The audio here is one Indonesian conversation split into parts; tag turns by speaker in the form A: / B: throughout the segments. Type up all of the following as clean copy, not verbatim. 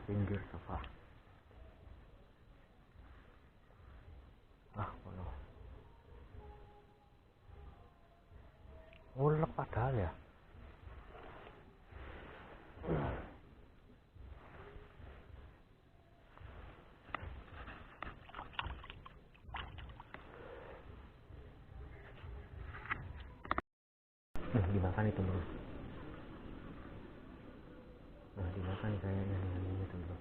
A: pinggir sofa. Kono. Ngulek padahal ya. Dimakan itu bro. Dimakan kayaknya dengan ini tuh bro.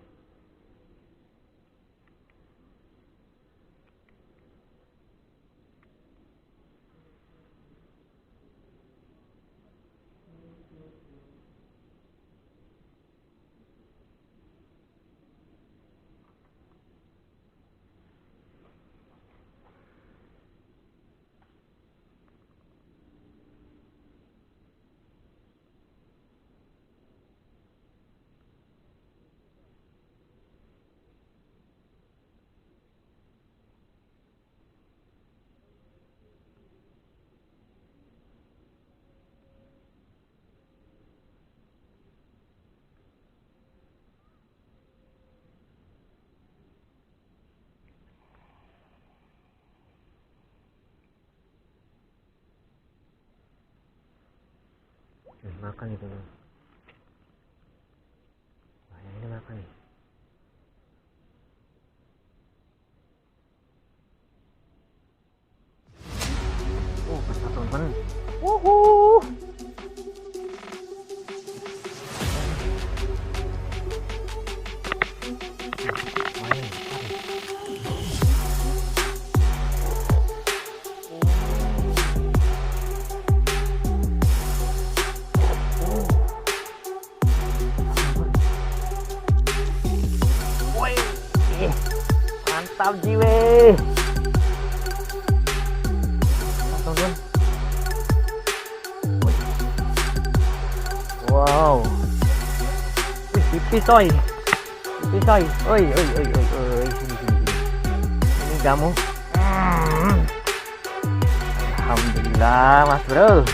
A: Makan itu bro. Yang ini makan nih. Besar teman-teman. Wuhu. Mantap jiwe. Teman-teman. Wow. Tipis coy. Tipis coy. Oi. Sini. Ini kamu. Alhamdulillah mas bro.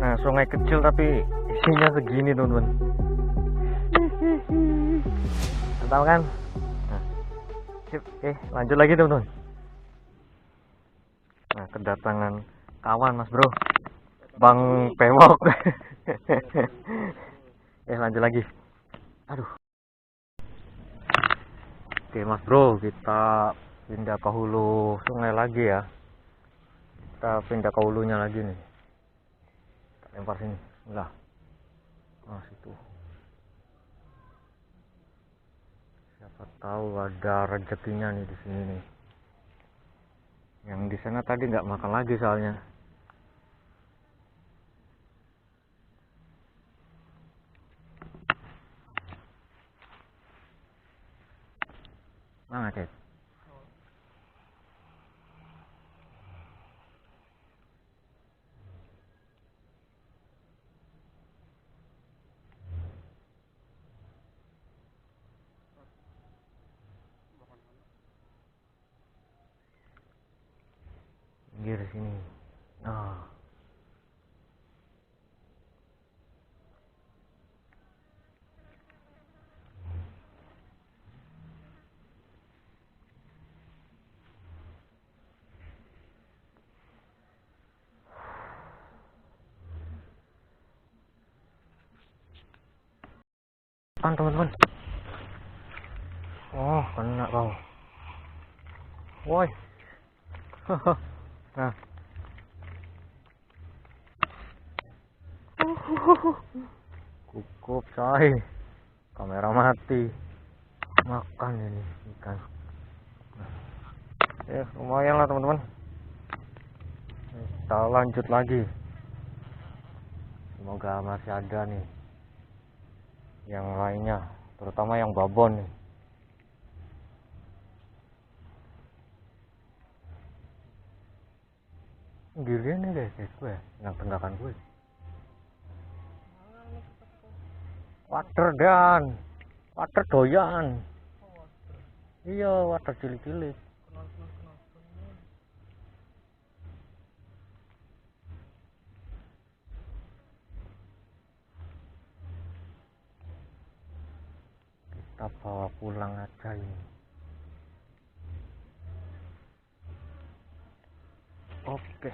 A: Nah, sungai kecil tapi isinya segini teman-teman. Tahu kan? Nah, sip. Oke, lanjut lagi teman-teman. Nah, kedatangan kawan mas bro, Bang Pewok. Lanjut lagi. Aduh. Oke mas bro, kita pindah ke hulu sungai lagi ya. Kita pindah ke hulunya lagi nih. Kita lempar sini. Lah. Nah, situ. Siapa tahu ada rezekinya nih di sini nih. Yang di sana tadi nggak makan lagi soalnya. Mana Cek? Pinggir sini. Nah. Teman-teman. Oh, kena kau. Woi. Nah. Cukup coy. Kamera mati. Makan ini ikan. Lumayan lah teman-teman. Kita lanjut lagi. Semoga masih ada nih yang lainnya, terutama yang babon nih. Giliran nih guys gue, yang tenggakan gue. Water doyan. Iya, water cilik-cilik. kita bawa pulang aja ini. Oke.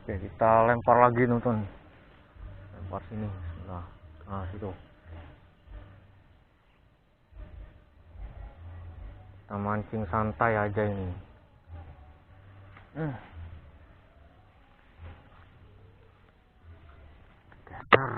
A: Oke, kita lempar lagi nonton. Lempar sini. Nah, situ. Kita mancing santai aja ini. Datar.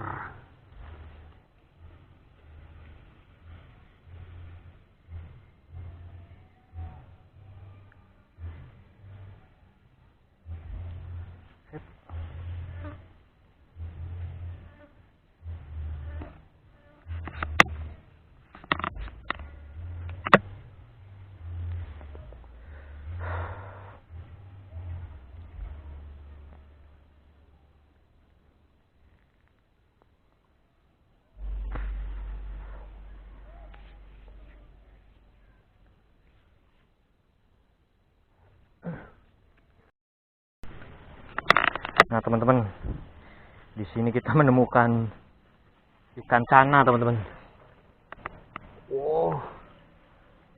A: Nah teman-teman, di sini kita menemukan ikan cana teman-teman. Wow.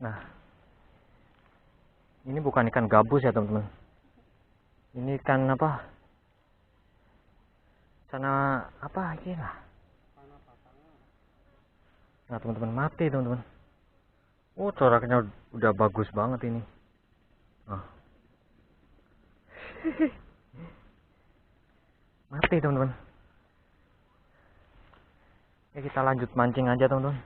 A: Nah, ini bukan ikan gabus ya teman-teman. Ini ikan apa? Cana apa ini lah? Nah teman-teman, mati teman-teman. Oh, coraknya udah bagus banget ini. Nah. Mati teman-teman. Ya kita lanjut mancing aja teman-teman.